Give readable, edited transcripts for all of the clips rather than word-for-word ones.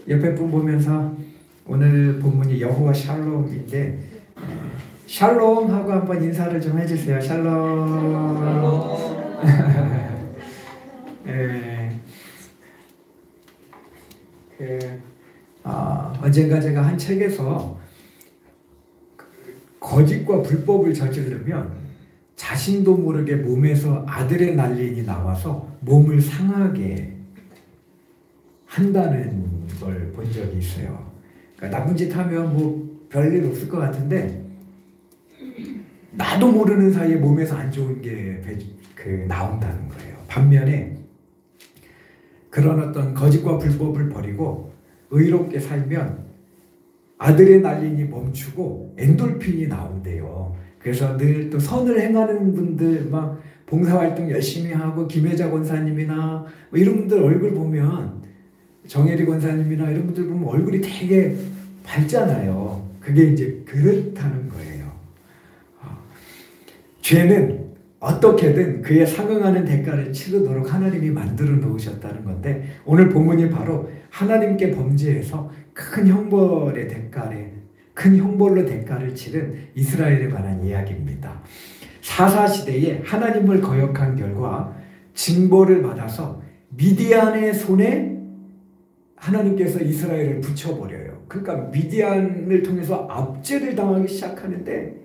옆에 분 보면서 오늘 본문이 여호와 샬롬인데 샬롬 하고 한번 인사를 좀 해주세요. 샬롬. 언젠가 제가 한 책에서 거짓과 불법을 저지르면 자신도 모르게 몸에서 아드레날린이 나와서 몸을 상하게 한다는 걸 본 적이 있어요. 그러니까 나쁜 짓 하면 뭐 별일 없을 것 같은데 나도 모르는 사이에 몸에서 안 좋은 게 나온다는 거예요. 반면에 그런 어떤 거짓과 불법을 버리고 의롭게 살면 아드레날린이 멈추고 엔돌핀이 나온대요. 그래서 늘 또 선을 행하는 분들 막 봉사활동 열심히 하고 김혜자 권사님이나 뭐 이런 분들 얼굴 보면 정혜리 권사님이나 이런 분들 보면 얼굴이 되게 밝잖아요. 그게 이제 그렇다는 거예요. 죄는 어떻게든 그에 상응하는 대가를 치르도록 하나님이 만들어 놓으셨다는 건데 오늘 본문이 바로 하나님께 범죄해서 큰 형벌로 대가를 치른 이스라엘에 관한 이야기입니다. 사사시대에 하나님을 거역한 결과 징벌을 받아서 미디안의 손에 하나님께서 이스라엘을 붙여버려요. 그러니까 미디안을 통해서 압제를 당하기 시작하는데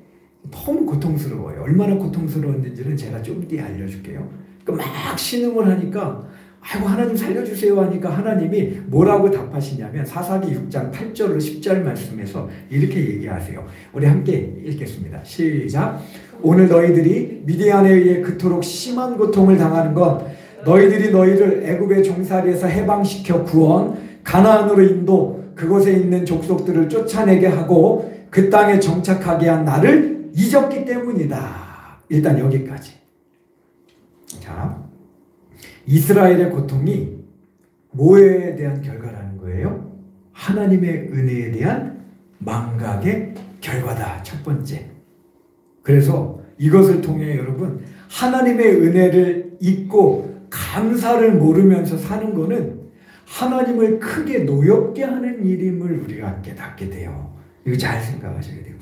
너무 고통스러워요. 얼마나 고통스러웠는지는 제가 좀 뒤에 알려줄게요. 그러니까 막 신음을 하니까 아이고 하나님 살려주세요 하니까 하나님이 뭐라고 답하시냐면 사사기 6장 8절로 10절 말씀에서 이렇게 얘기하세요. 우리 함께 읽겠습니다. 시작. 오늘 너희들이 미디안에 의해 그토록 심한 고통을 당하는 건 너희들이 너희를 애굽의 종살이에서 해방시켜 구원 가나안으로 인도 그곳에 있는 족속들을 쫓아내게 하고 그 땅에 정착하게 한 나를 잊었기 때문이다. 일단 여기까지. 자, 이스라엘의 고통이 뭐에 대한 결과라는 거예요? 하나님의 은혜에 대한 망각의 결과다. 첫 번째. 그래서 이것을 통해 여러분 하나님의 은혜를 잊고 감사를 모르면서 사는 거는 하나님을 크게 노엽게 하는 일임을 우리가 깨닫게 돼요. 이거 잘 생각하셔야 돼요.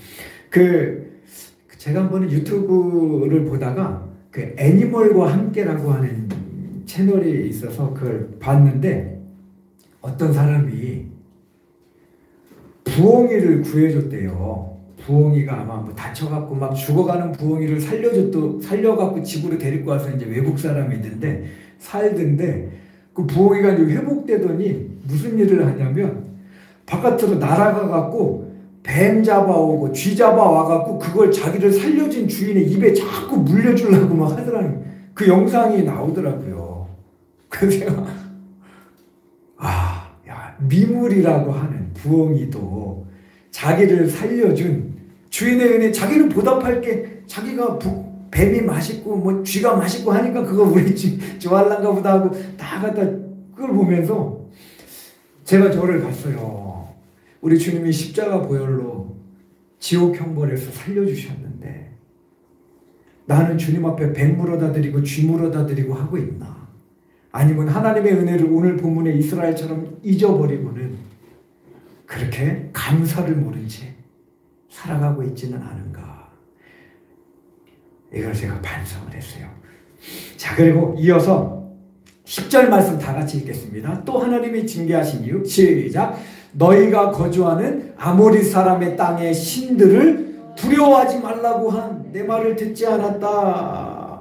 제가 한 번은 유튜브를 보다가 그 애니멀과 함께라고 하는 채널이 있어서 그걸 봤는데 어떤 사람이 부엉이를 구해줬대요. 부엉이가 아마 뭐 다쳐갖고 막 죽어가는 부엉이를 살려갖고 집으로 데리고 와서 이제 외국 사람이 살던데 그 부엉이가 이제 회복되더니 무슨 일을 하냐면 바깥으로 날아가갖고 뱀 잡아오고 쥐 잡아와갖고 그걸 자기를 살려준 주인의 입에 자꾸 물려주려고 막 하더라는 그 영상이 나오더라고요. 그래서 미물이라고 하는 부엉이도 자기를 살려준 주인의 은혜 자기를 보답할 게 자기가 뱀이 맛있고 뭐 쥐가 맛있고 하니까 그거 우리 좋아할란가 보다 하고 다 갖다 그걸 보면서 제가 저를 봤어요. 우리 주님이 십자가 보혈로 지옥 형벌에서 살려주셨는데 나는 주님 앞에 뱀 물어다 드리고 쥐 물어다 드리고 하고 있나? 아니면 하나님의 은혜를 오늘 본문의 이스라엘처럼 잊어버리고는 그렇게 감사를 모른 채 살아가고 있지는 않은가? 이걸 제가 반성을 했어요. 자, 그리고 이어서 10절 말씀 다 같이 읽겠습니다. 또 하나님이 징계하신 이유 시작. 너희가 거주하는 아모리 사람의 땅의 신들을 두려워하지 말라고 한 내 말을 듣지 않았다.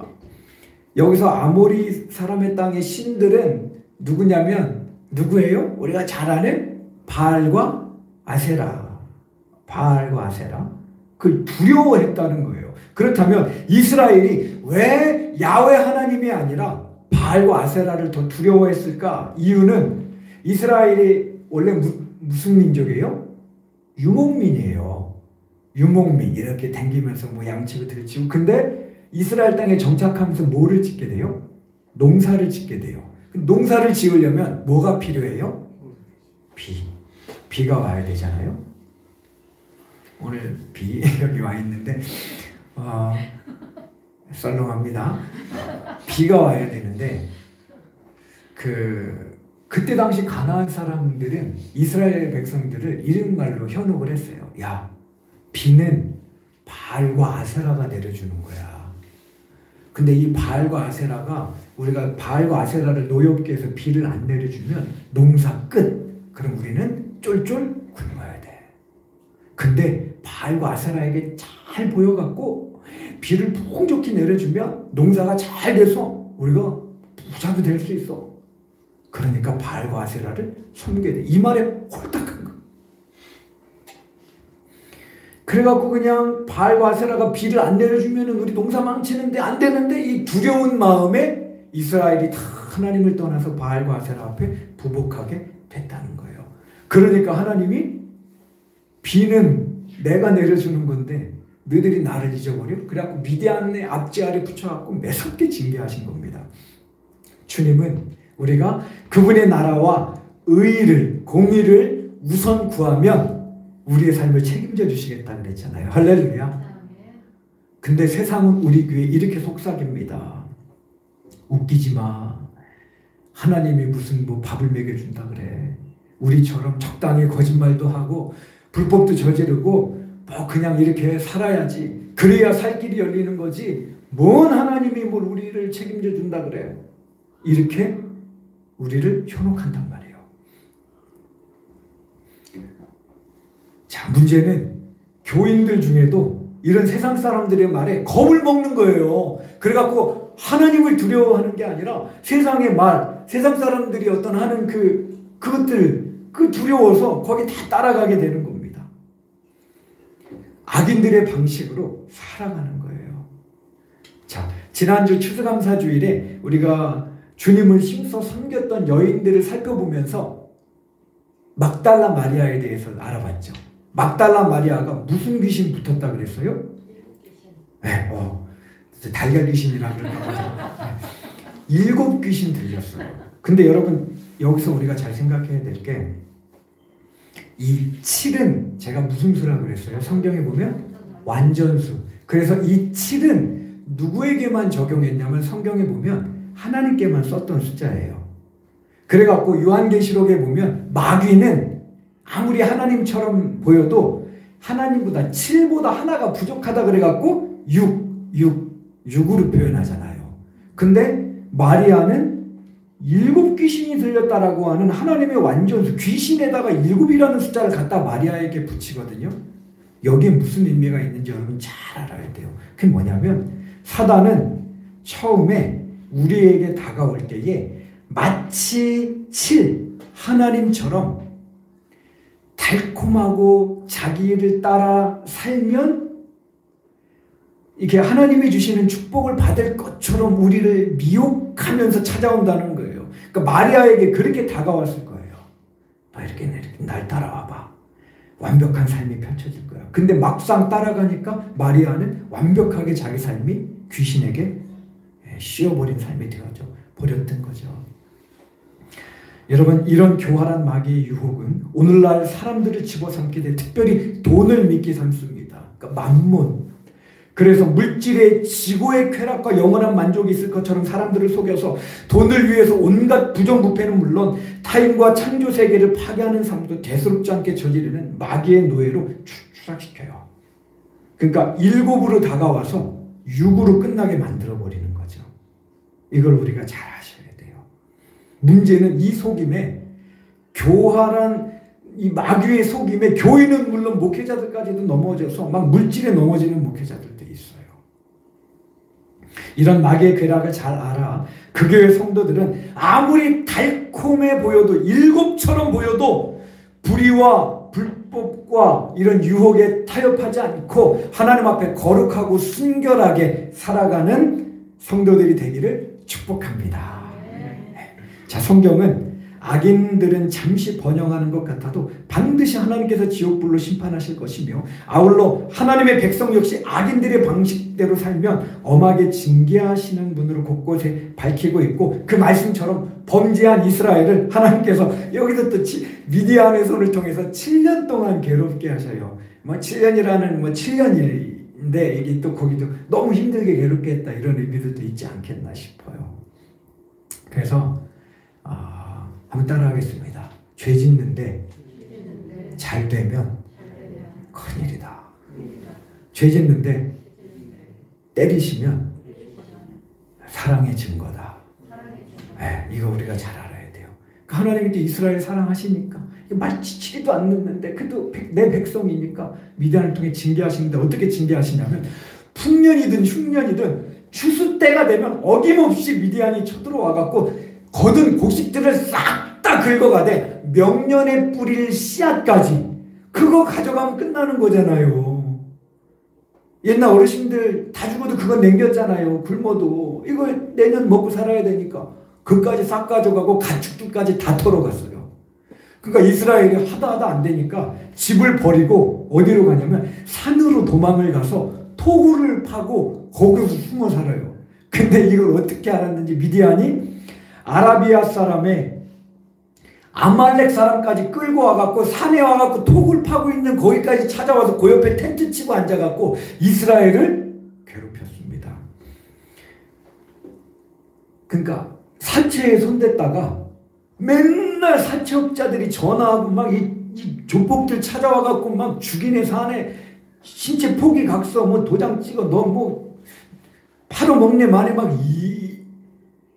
여기서 아모리 사람의 땅의 신들은 누구냐면 누구예요? 우리가 잘 아는 바알과 아세라. 바알과 아세라. 그걸 두려워했다는 거예요. 그렇다면 이스라엘이 왜 야훼 하나님이 아니라 바알과 아세라를 더 두려워했을까? 이유는 이스라엘이 원래 무슨 민족이에요? 유목민이에요. 유목민 이렇게 댕기면서 뭐 양치고 들치고 근데 이스라엘 땅에 정착하면서 뭐를 짓게 돼요? 농사를 짓게 돼요. 농사를 지으려면 뭐가 필요해요? 비가 와야 되잖아요. 오늘 비 여기 와 있는데 썰렁합니다. 비가 와야 되는데 그때 당시 가나안 사람들은 이스라엘 백성들을 이런 말로 현혹을 했어요. 야, 비는 바알과 아세라가 내려주는 거야. 근데 이 바알과 아세라가 우리가 바알과 아세라를 노엽게 해서 비를 안 내려주면 농사 끝. 그럼 우리는 쫄쫄 굶어야 돼. 근데 바알과 아세라에게 잘 보여갖고 비를 풍족히 내려주면 농사가 잘 돼서 우리가 부자도 될 수 있어. 그러니까 바알과 아세라를 섬겨야 돼. 이 말에 홀딱한 거. 그래갖고 그냥 바알과 아세라가 비를 안 내려주면 우리 농사 망치는데 안 되는데 이 두려운 마음에 이스라엘이 다 하나님을 떠나서 바알과 아세라 앞에 부복하게 됐다는 거예요. 그러니까 하나님이 비는 내가 내려주는 건데 너희들이 나를 잊어버려? 그래갖고 미디안의 앞지 아래 붙여갖고 매섭게 징계하신 겁니다. 주님은 우리가 그분의 나라와 의를, 공의를 우선 구하면 우리의 삶을 책임져 주시겠다 그랬잖아요. 할렐루야. 근데 세상은 우리 교회 이렇게 속삭입니다. 웃기지 마. 하나님이 무슨 뭐 밥을 먹여준다 그래. 우리처럼 적당히 거짓말도 하고 불법도 저지르고 뭐 그냥 이렇게 살아야지. 그래야 살 길이 열리는 거지. 뭔 하나님이 뭘 우리를 책임져 준다 그래. 이렇게 우리를 현혹한단 말이에요. 자, 문제는 교인들 중에도 이런 세상 사람들의 말에 겁을 먹는 거예요. 그래갖고 하나님을 두려워하는 게 아니라 세상의 말, 세상 사람들이 어떤 하는 그것들, 두려워서 거기 다 따라가게 되는 겁니다. 악인들의 방식으로 살아가는 거예요. 자, 지난주 추수감사주일에 우리가 주님을 힘써 섬겼던 여인들을 살펴보면서 막달라 마리아에 대해서 알아봤죠. 막달라 마리아가 무슨 귀신 붙었다 그랬어요? 네, 달걀 귀신이라 그러나 봐요. 7 귀신 들렸어요. 근데 여러분 여기서 우리가 잘 생각해야 될 게 이 7은 제가 무슨 수라 그랬어요? 성경에 보면 완전수. 그래서 이 7은 누구에게만 적용했냐면 성경에 보면 하나님께만 썼던 숫자예요. 그래갖고 요한계시록에 보면 마귀는 아무리 하나님처럼 보여도 하나님보다 7보다 하나가 부족하다 그래갖고 6으로 표현하잖아요. 근데 마리아는 7 귀신이 들렸다라고 하는 하나님의 완전수, 귀신에다가 7이라는 숫자를 갖다 마리아에게 붙이거든요. 여기에 무슨 의미가 있는지 여러분 잘 알아야 돼요. 그게 뭐냐면 사단은 처음에 우리에게 다가올 때에 마치 7, 하나님처럼 달콤하고 자기를 따라 살면 이렇게 하나님이 주시는 축복을 받을 것처럼 우리를 미혹하면서 찾아온다는 거예요. 그러니까 마리아에게 그렇게 다가왔을 거예요. 이렇게 날 따라와봐. 완벽한 삶이 펼쳐질 거야. 근데 막상 따라가니까 마리아는 완벽하게 자기 삶이 귀신에게 씌워버린 삶이 되어져 버렸던 거죠. 여러분, 이런 교활한 마귀의 유혹은 오늘날 사람들을 집어삼게 돼 특별히 돈을 믿게 삼습니다. 그러니까 만몬. 그래서 물질의 지고의 쾌락과 영원한 만족이 있을 것처럼 사람들을 속여서 돈을 위해서 온갖 부정부패는 물론 타인과 창조 세계를 파괴하는 삶도 대수롭지 않게 저지르는 마귀의 노예로 추락시켜요. 그러니까 7으로 다가와서 6으로 끝나게 만들어버리는 거죠. 이걸 우리가 잘 아셔야 돼요. 문제는 이 속임에 교활한 이 마귀의 속임에 교인은 물론 목회자들까지도 넘어져서 막 물질에 넘어지는 목회자들도 있어요. 이런 마귀의 괴락을 잘 알아 그 교회 성도들은 아무리 달콤해 보여도 7처럼 보여도 불의와 불법과 이런 유혹에 타협하지 않고 하나님 앞에 거룩하고 순결하게 살아가는 성도들이 되기를 축복합니다. 자, 성경은 악인들은 잠시 번영하는 것 같아도 반드시 하나님께서 지옥불로 심판하실 것이며 아울러 하나님의 백성 역시 악인들의 방식대로 살면 엄하게 징계하시는 분으로 곳곳에 밝히고 있고 그 말씀처럼 범죄한 이스라엘을 하나님께서 여기서 또 미디안의 손을 통해서 7년 동안 괴롭게 하셔요. 7년이라는 7년인데 이게 또 거기도 너무 힘들게 괴롭게 했다 이런 의미도 있지 않겠나 싶어요. 그래서 한번 따라하겠습니다. 죄 짓는데 잘 되면 큰일이다. 죄 짓는데 때리시면 사랑의 증거다. 네, 이거 우리가 잘 알아야 돼요. 하나님이 이스라엘 사랑하시니까 말치치기도 않는데 그래도 내 백성이니까 미디안을 통해 징계하시는데 어떻게 징계하시냐면 풍년이든 흉년이든 추수 때가 되면 어김없이 미디안이 쳐들어와갖고 거둔 곡식들을 싹 다 긁어가되 명년에 뿌릴 씨앗까지 그거 가져가면 끝나는 거잖아요. 옛날 어르신들 다 죽어도 그거 남겼잖아요. 굶어도 이거 내년 먹고 살아야 되니까 그까지 싹 가져가고 가축들까지 다 털어갔어요. 그러니까 이스라엘이 하다 안 되니까 집을 버리고 어디로 가냐면 산으로 도망을 가서 토굴을 파고 거기서 숨어 살아요. 근데 이걸 어떻게 알았는지 미디안이 아라비아 사람의 아말렉 사람까지 끌고 와갖고 산에 와갖고 토굴 파고 있는 거기까지 찾아와서 그 옆에 텐트 치고 앉아갖고 이스라엘을 괴롭혔습니다. 그러니까 사체에 손댔다가 맨날 사채업자들이 전화하고 막 이 조폭들 찾아와갖고 막 죽이네 사네 신체 포기 각서 뭐 도장 찍어 너 뭐 팔아먹네 마네 막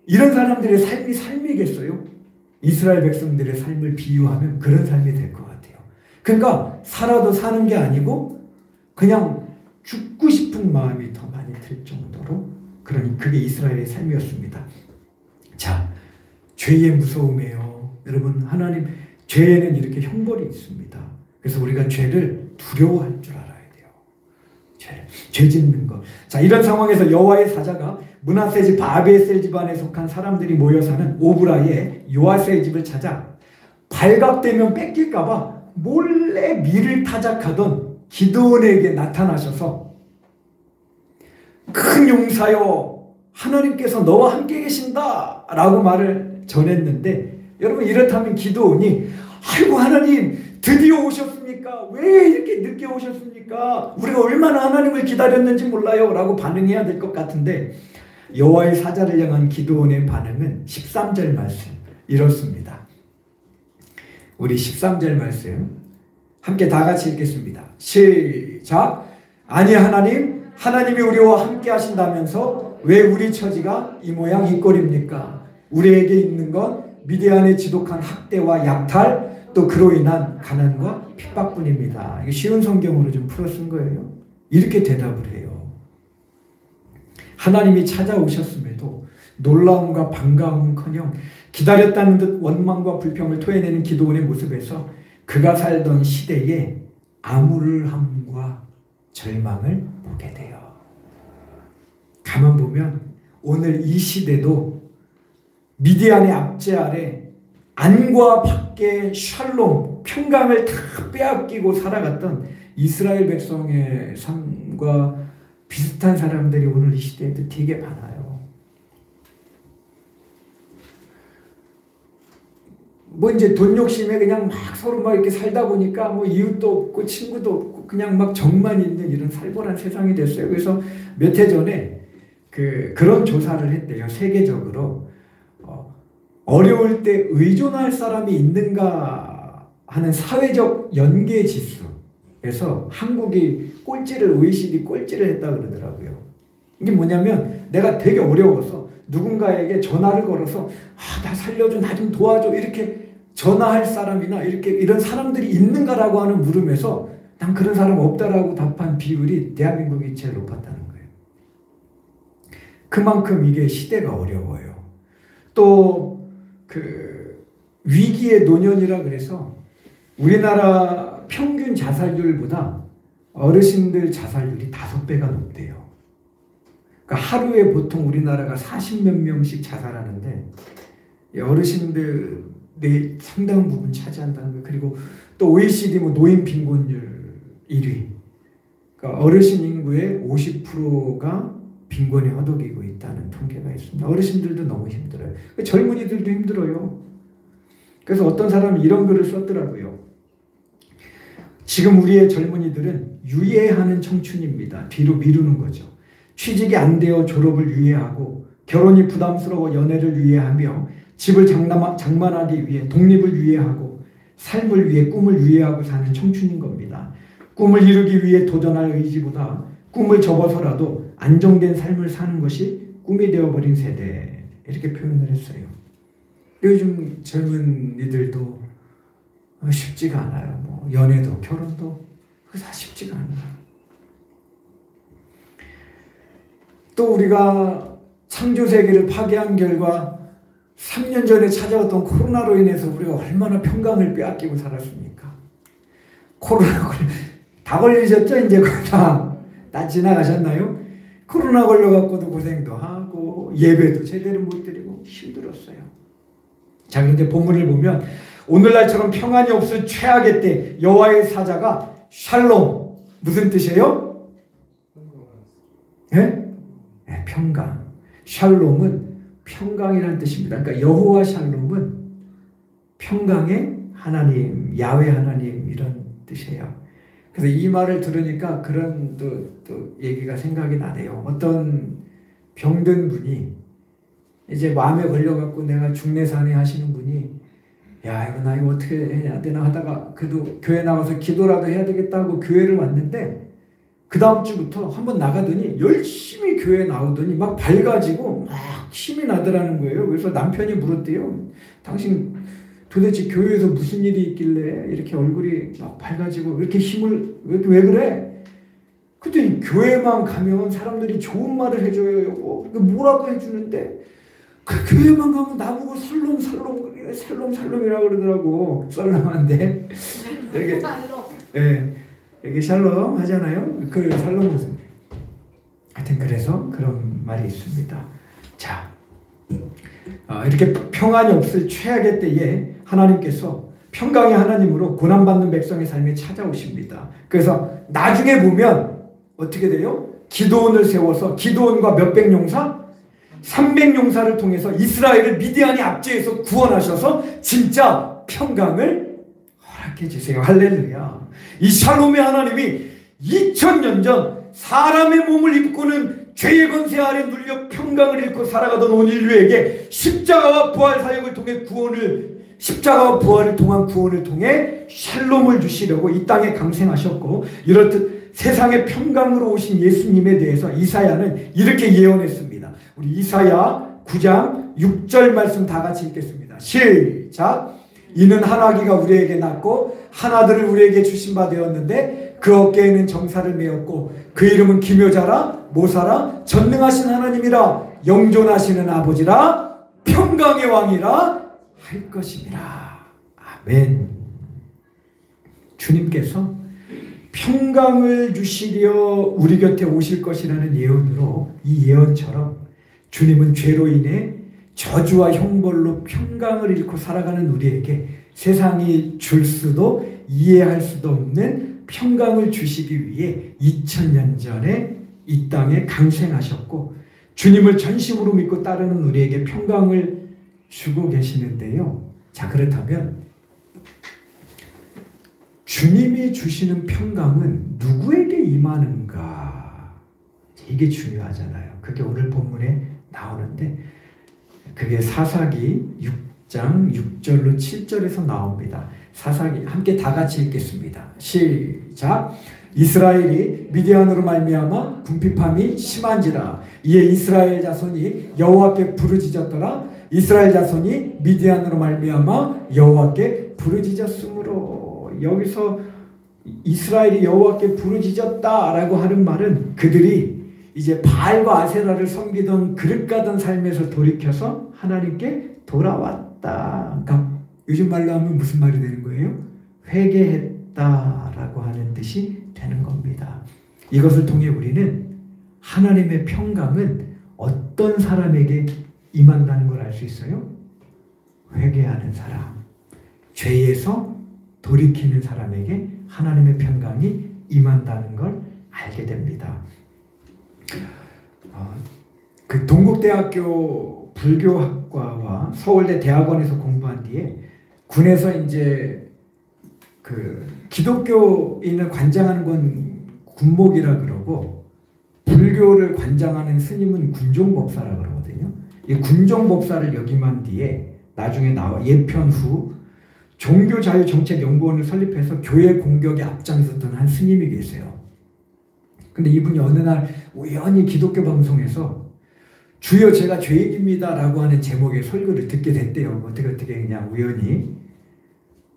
이런 사람들의 삶이 삶이겠어요? 이스라엘 백성들의 삶을 비유하면 그런 삶이 될 것 같아요. 그러니까 살아도 사는 게 아니고 그냥 죽고 싶은 마음이 더 많이 들 정도로 그게 이스라엘의 삶이었습니다. 자, 죄의 무서움이에요. 여러분 하나님 죄에는 이렇게 형벌이 있습니다. 그래서 우리가 죄를 두려워할 줄 알아야 돼요. 죄 짓는 것. 자, 이런 상황에서 여호와의 사자가 므낫세 집 아비에셀 집안에 속한 사람들이 모여 사는 오브라의 요아스의 집을 찾아 발각되면 뺏길까봐 몰래 밀을 타작하던 기드온에게 나타나셔서 큰 용사여 하나님께서 너와 함께 계신다 라고 말을 전했는데 여러분 이렇다면 기드온이 아이고 하나님 드디어 오셨습니까? 왜 이렇게 늦게 오셨습니까? 우리가 얼마나 하나님을 기다렸는지 몰라요 라고 반응해야 될 것 같은데 여호와의 사자를 향한 기드온의 반응은 13절 말씀 이렇습니다. 우리 13절 말씀 함께 다 같이 읽겠습니다. 시작. 아니 하나님이 우리와 함께 하신다면서 왜 우리 처지가 이 모양 이 꼴입니까? 우리에게 있는 건 미디안의 지독한 학대와 약탈 또 그로 인한 가난과 핍박뿐입니다. 이게 쉬운 성경으로 좀 풀어 쓴 거예요. 이렇게 대답을 해요. 하나님이 찾아오셨음에도 놀라움과 반가움은커녕 기다렸다는 듯 원망과 불평을 토해내는 기드온의 모습에서 그가 살던 시대의 암울함과 절망을 보게 돼요. 가만 보면 오늘 이 시대도 미디안의 압제 아래 안과 밖의 샬롬, 평강을 다 빼앗기고 살아갔던 이스라엘 백성의 삶과 비슷한 사람들이 오늘 이 시대에도 되게 많아요. 뭐 이제 돈 욕심에 그냥 막 서로 막 이렇게 살다 보니까 뭐 이웃도 없고 친구도 없고 그냥 막 정만 있는 이런 살벌한 세상이 됐어요. 그래서 몇 해 전에 그런 조사를 했대요. 세계적으로 어려울 때 의존할 사람이 있는가 하는 사회적 연계 지수에서 한국이 OECD 꼴찌를 했다 그러더라고요. 이게 뭐냐면 내가 되게 어려워서 누군가에게 전화를 걸어서 나 살려줘, 나 좀 도와줘 이렇게 전화할 사람이나 이런 사람들이 있는가라고 하는 물음에서 난 그런 사람 없다라고 답한 비율이 대한민국이 제일 높았다는 거예요. 그만큼 이게 시대가 어려워요. 또 위기의 노년이라 그래서 우리나라 평균 자살률보다 어르신들 자살률이 5배가 높대요. 그러니까 하루에 보통 우리나라가 40몇 명씩 자살하는데 어르신들이 상당한 부분 차지한다는 거예요. 그리고 또 OECD 노인 빈곤율 1위. 그러니까 어르신 인구의 50%가 빈곤에 허덕이고 있다는 통계가 있습니다. 어르신들도 너무 힘들어요. 젊은이들도 힘들어요. 그래서 어떤 사람이 이런 글을 썼더라고요. 지금 우리의 젊은이들은 유예하는 청춘입니다. 뒤로 미루는 거죠. 취직이 안 되어 졸업을 유예하고 결혼이 부담스러워 연애를 유예하며 집을 장만하기 위해 독립을 위해하고 삶을 위해 꿈을 위해하고 사는 청춘인 겁니다. 꿈을 이루기 위해 도전할 의지보다 꿈을 접어서라도 안정된 삶을 사는 것이 꿈이 되어버린 세대, 이렇게 표현을 했어요. 요즘 젊은이들도 쉽지가 않아요. 뭐 연애도 결혼도 다 쉽지가 않아요. 또 우리가 창조세계를 파괴한 결과 3년 전에 찾아왔던 코로나로 인해서 우리가 얼마나 평강을 빼앗기고 살았습니까? 코로나 다 걸리셨죠? 이제 다 지나가셨나요? 코로나 걸려갖고도 고생도 하고 예배도 제대로 못 드리고 힘들었어요. 자, 그런데 본문을 보면 오늘날처럼 평안이 없을 최악의 때 여호와의 사자가 샬롬, 무슨 뜻이에요? 네? 네, 평강. 샬롬은 평강이라는 뜻입니다. 그러니까 여호와 샬롬은 평강의 하나님, 야훼 하나님, 이런 뜻이에요. 그래서 이 말을 들으니까 그런 또 얘기가 생각이 나네요. 어떤 병든 분이 이제 마음에 걸려갖고 내가 중내산에 하시는 분이 야, 이거 나 이거 어떻게 해야 되나 하다가 그래도 교회 나가서 기도라도 해야 되겠다 하고 교회를 왔는데 그 다음 주부터 한번 나가더니 열심히 교회 나오더니 막 밝아지고 막 힘이 나더라는 거예요. 그래서 남편이 물었대요. 당신 도대체 교회에서 무슨 일이 있길래 이렇게 얼굴이 막 밝아지고 이렇게 힘을 왜 그래? 그랬더니 교회만 가면 사람들이 좋은 말을 해줘요. 뭐라고 해주는데 그 교회만 가면 나보고 살롬이라고 그러더라고. 썰렁한데 이렇게 이렇게 샬롬 하잖아요. 그 샬롬 무슨 하여튼 그래서 그런 말이 있습니다. 자, 이렇게 평안이 없을 최악의 때에 하나님께서 평강의 하나님으로 고난받는 백성의 삶에 찾아오십니다. 그래서 나중에 보면 어떻게 돼요? 기드온을 세워서 기드온과 몇백 용사? 300용사를 통해서 이스라엘을 미디안의 압제에서 구원하셔서 진짜 평강을 허락해 주세요. 할렐루야. 이 샬롬의 하나님이 2000년 전 사람의 몸을 입고는 죄의 권세 아래 눌려 평강을 잃고 살아가던 온 인류에게 십자가와 부활 사역을 통해 십자가와 부활을 통한 구원을 통해 샬롬을 주시려고 이 땅에 강생하셨고, 이렇듯 세상의 평강으로 오신 예수님에 대해서 이사야는 이렇게 예언했습니다. 우리 이사야 9장 6절 말씀 다 같이 읽겠습니다. 시작. 이는 한 아기가 우리에게 낳고 한 아들을 우리에게 주신 바 되었는데 그 어깨에는 정사를 메었고 그 이름은 기묘자라 모사라 전능하신 하나님이라 영존하시는 아버지라 평강의 왕이라 할 것입니다. 아멘. 주님께서 평강을 주시려 우리 곁에 오실 것이라는 예언으로, 이 예언처럼 주님은 죄로 인해 저주와 형벌로 평강을 잃고 살아가는 우리에게 세상이 줄 수도 이해할 수도 없는 평강을 주시기 위해 2000년 전에 이 땅에 강생하셨고 주님을 전심으로 믿고 따르는 우리에게 평강을 주고 계시는데요. 자, 그렇다면 주님이 주시는 평강은 누구에게 임하는가? 이게 중요하잖아요. 그게 오늘 본문에 나오는데 그게 사사기 6장 6절로 7절에서 나옵니다. 사사기 함께 다 같이 읽겠습니다. 시작. 이스라엘이 미디안으로 말미암아 궁핍함이 심한지라 이에 이스라엘 자손이 여호와께 부르짖었더라. 이스라엘 자손이 미디안으로 말미암아 여호와께 부르짖었으므로, 여기서 이스라엘이 여호와께 부르짖었다라고 하는 말은 그들이 이제 바알과 아세라를 섬기던 그릇가던 삶에서 돌이켜서 하나님께 돌아왔다. 그러니까 요즘 말로 하면 무슨 말이 되는 거예요? 회개했다라고 하는 뜻이 되는 겁니다. 이것을 통해 우리는 하나님의 평강은 어떤 사람에게 임한다는 걸 알 수 있어요? 회개하는 사람, 죄에서 돌이키는 사람에게 하나님의 평강이 임한다는 걸 알게 됩니다. 그 동국대학교 불교학과와 서울대 대학원에서 공부한 뒤에 군에서 이제 그 기독교인을 관장하는 건 군목이라 그러고 불교를 관장하는 스님은 군종법사라 그러거든요. 이 군종법사를 역임한 뒤에 나중에 예편 후 종교자유정책연구원을 설립해서 교회 공격에 앞장섰던 한 스님이 계세요. 근데 이분이 어느 날 우연히 기독교 방송에서 주여 제가 죄인입니다 라고 하는 제목의 설교를 듣게 됐대요. 어떻게 그냥 우연히.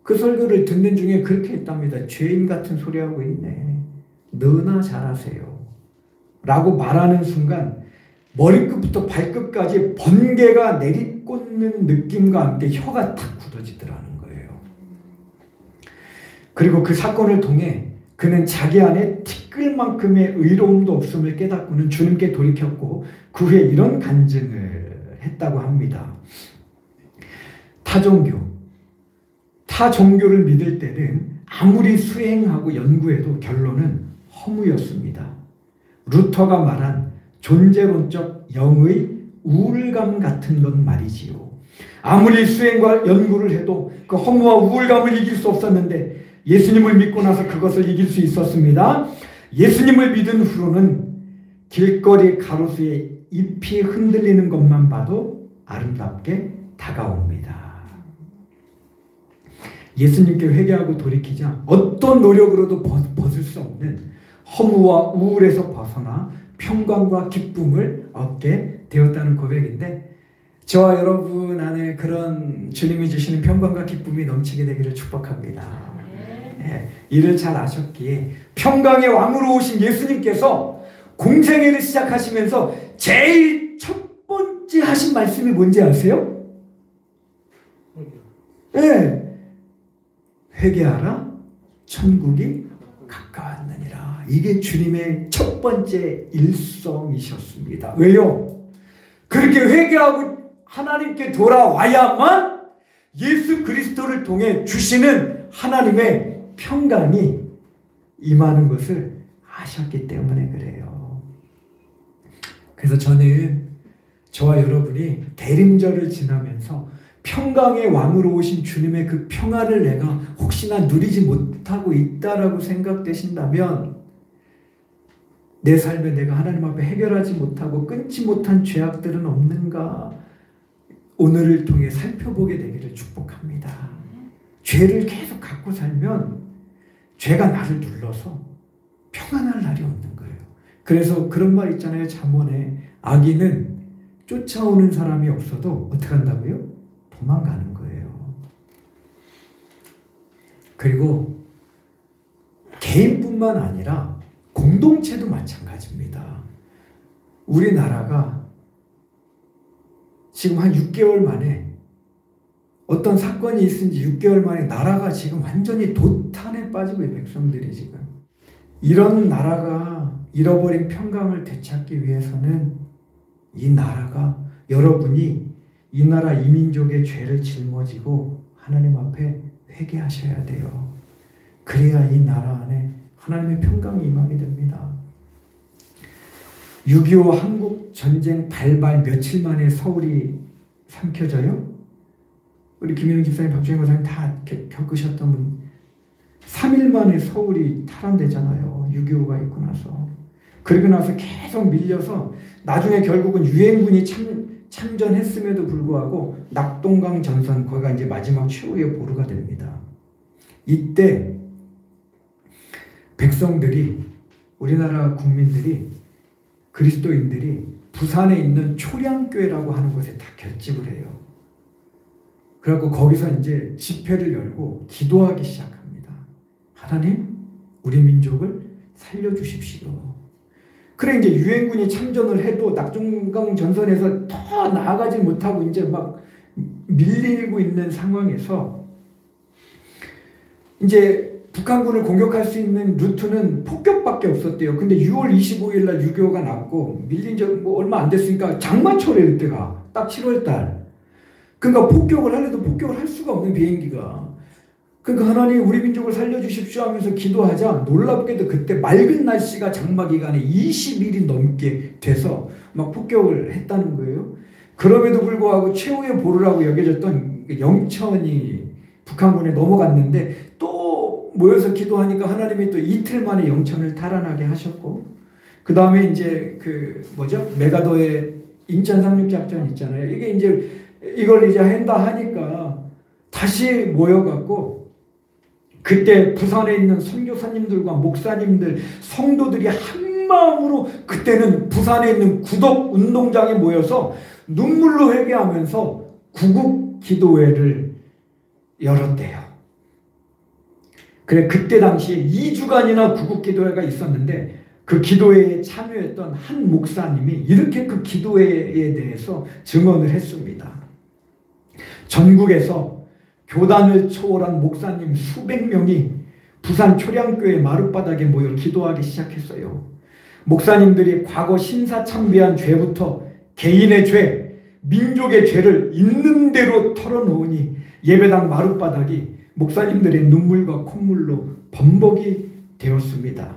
그 설교를 듣는 중에 그렇게 했답니다. 죄인 같은 소리 하고 있네. 너나 잘하세요. 라고 말하는 순간 머리끝부터 발끝까지 번개가 내리꽂는 느낌과 함께 혀가 탁 굳어지더라는 거예요. 그리고 그 사건을 통해 그는 자기 안에 티끌만큼의 의로움도 없음을 깨닫고는 주님께 돌이켰고 그 후에 이런 간증을 했다고 합니다. 타 종교를 믿을 때는 아무리 수행하고 연구해도 결론은 허무였습니다. 루터가 말한 존재론적 영의 우울감 같은 건 말이지요. 아무리 수행과 연구를 해도 그 허무와 우울감을 이길 수 없었는데 예수님을 믿고 나서 그것을 이길 수 있었습니다. 예수님을 믿은 후로는 길거리 가로수에 잎이 흔들리는 것만 봐도 아름답게 다가옵니다. 예수님께 회개하고 돌이키자 어떤 노력으로도 벗을 수 없는 허무와 우울에서 벗어나 평강과 기쁨을 얻게 되었다는 고백인데 저와 여러분 안에 그런 주님이 주시는 평강과 기쁨이 넘치게 되기를 축복합니다. 네, 이를 잘 아셨기에 평강의 왕으로 오신 예수님께서 공생애를 시작하시면서 제일 첫 번째 하신 말씀이 뭔지 아세요? 네. 회개하라 천국이 가까웠느니라. 이게 주님의 첫 번째 일성이셨습니다. 왜요? 그렇게 회개하고 하나님께 돌아와야만 예수 그리스도를 통해 주시는 하나님의 평강이 임하는 것을 아셨기 때문에 그래요. 그래서 저는 저와 여러분이 대림절을 지나면서 평강의 왕으로 오신 주님의 그 평안을 내가 혹시나 누리지 못하고 있다라고 생각되신다면 내 삶에 내가 하나님 앞에 해결하지 못하고 끊지 못한 죄악들은 없는가 오늘을 통해 살펴보게 되기를 축복합니다. 죄를 계속 갖고 살면 죄가 나를 눌러서 평안할 날이 없는 거예요. 그래서 그런 말 있잖아요. 잠언에 악인은 쫓아오는 사람이 없어도 어떻게 한다고요? 도망가는 거예요. 그리고 개인뿐만 아니라 공동체도 마찬가지입니다. 우리나라가 지금 한 6개월 만에 어떤 사건이 있은 지 6개월 만에 나라가 지금 완전히 도탄에 빠지고 있는 백성들이 지금 이런 나라가 잃어버린 평강을 되찾기 위해서는 이 나라가 여러분이 이 나라 이민족의 죄를 짊어지고 하나님 앞에 회개하셔야 돼요. 그래야 이 나라 안에 하나님의 평강이 임하게 됩니다. 6.25 한국 전쟁 발발 며칠 만에 서울이 삼켜져요? 우리 김현웅 집사님, 박주영 목사님 다 겪으셨던 분 3일 만에 서울이 탈환되잖아요. 6.25가 있고 나서. 그리고 나서 계속 밀려서 나중에 결국은 유엔군이 참전했음에도 불구하고 낙동강 전선 거기가 이제 마지막 최후의 보루가 됩니다. 이때 백성들이 우리나라 국민들이 그리스도인들이 부산에 있는 초량교회라고 하는 곳에 다 결집을 해요. 그래갖고 거기서 이제 집회를 열고 기도하기 시작합니다. 하나님, 우리 민족을 살려주십시오. 그래 이제 유엔군이 참전을 해도 낙동강 전선에서 더 나아가지 못하고 이제 막 밀리고 있는 상황에서 이제 북한군을 공격할 수 있는 루트는 폭격밖에 없었대요. 근데 6월 25일 날 6.25가 났고 밀린 지 뭐 얼마 안 됐으니까 장마철에 그때가 딱 7월 달. 그러니까 폭격을 하려도 폭격을 할 수가 없는 비행기가. 그러니까 하나님 우리 민족을 살려주십시오 하면서 기도하자 놀랍게도 그때 맑은 날씨가 장마 기간에 20일이 넘게 돼서 막 폭격을 했다는 거예요. 그럼에도 불구하고 최후의 보루라고 여겨졌던 영천이 북한군에 넘어갔는데 또 모여서 기도하니까 하나님이 또 이틀 만에 영천을 탈환하게 하셨고 그 다음에 이제 그 뭐죠? 메가더의 인천 상륙작전 있잖아요. 이게 이제 이걸 이제 한다 하니까 다시 모여갖고 그때 부산에 있는 선교사님들과 목사님들, 성도들이 한마음으로 그때는 부산에 있는 구독 운동장에 모여서 눈물로 회개하면서 구국 기도회를 열었대요. 그래, 그때 당시에 2주간이나 구국 기도회가 있었는데 그 기도회에 참여했던 한 목사님이 이렇게 그 기도회에 대해서 증언을 했습니다. 전국에서 교단을 초월한 목사님 수백 명이 부산 초량교회 마룻바닥에 모여 기도하기 시작했어요. 목사님들이 과거 신사참배한 죄부터 개인의 죄, 민족의 죄를 있는 대로 털어놓으니 예배당 마룻바닥이 목사님들의 눈물과 콧물로 범벅이 되었습니다.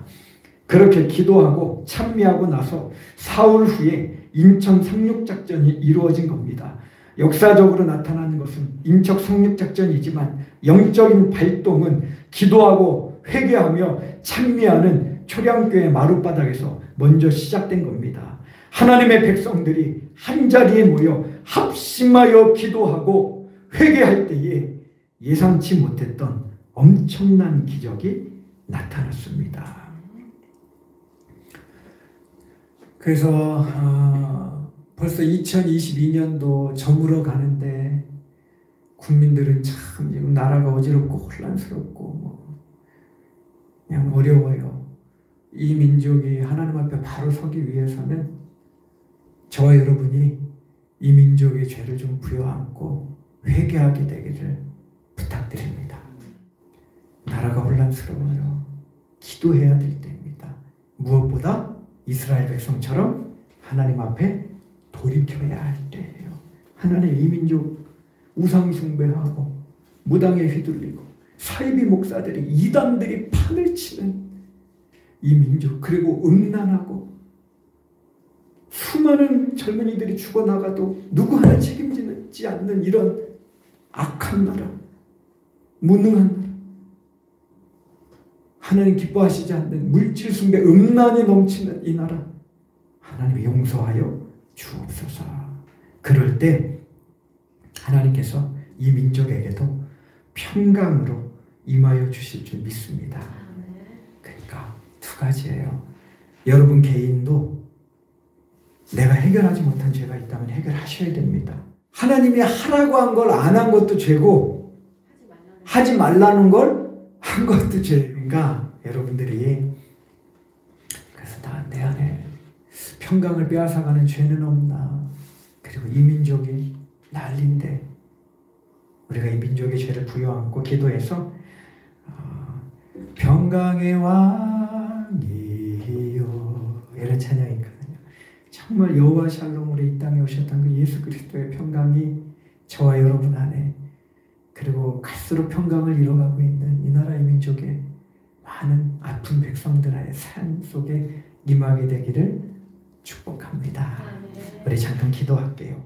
그렇게 기도하고 찬미하고 나서 사흘 후에 인천 상륙작전이 이루어진 겁니다. 역사적으로 나타나는 것은 인척 상륙작전이지만 영적인 발동은 기도하고 회개하며 찬미하는 초량교회 마룻바닥에서 먼저 시작된 겁니다. 하나님의 백성들이 한자리에 모여 합심하여 기도하고 회개할 때에 예상치 못했던 엄청난 기적이 나타났습니다. 그래서 벌써 2022년도 저물어 가는데 국민들은 참 지금 나라가 어지럽고 혼란스럽고 그냥 어려워요. 이 민족이 하나님 앞에 바로 서기 위해서는 저와 여러분이 이 민족의 죄를 좀 부여안고 회개하게 되기를 부탁드립니다. 나라가 혼란스러워요. 기도해야 될 때입니다. 무엇보다 이스라엘 백성처럼 하나님 앞에 돌이켜야 할 때예요. 하나님 이 민족 우상 숭배하고 무당에 휘둘리고 사이비 목사들이 이단들이 판을 치는 이 민족, 그리고 음란하고 수많은 젊은이들이 죽어나가도 누구 하나 책임지지 않는 이런 악한 나라, 무능한 나라, 하나님 기뻐하시지 않는 물질 숭배, 음란이 넘치는 이 나라 하나님이 용서하여 주옵소서. 그럴 때 하나님께서 이 민족에게도 평강으로 임하여 주실 줄 믿습니다. 그러니까 두 가지예요. 여러분 개인도 내가 해결하지 못한 죄가 있다면 해결하셔야 됩니다. 하나님이 하라고 한 걸 안 한 것도 죄고 하지 말라는 걸 한 것도 죄인가? 여러분들이 그래서 나 내 안에 평강을 빼앗아가는 죄는 없나? 그리고 이 민족이 난리인데 우리가 이 민족의 죄를 부여안고 기도해서 평강의 왕이요 이런 찬양이 있거든요. 정말 여호와 샬롬으로 이 땅에 오셨던 그 예수 그리스도의 평강이 저와 여러분 안에, 그리고 갈수록 평강을 이뤄가고 있는 이 나라의 민족의 많은 아픈 백성들의 삶 속에 임하게 되기를 축복합니다. 우리 잠깐 기도할게요.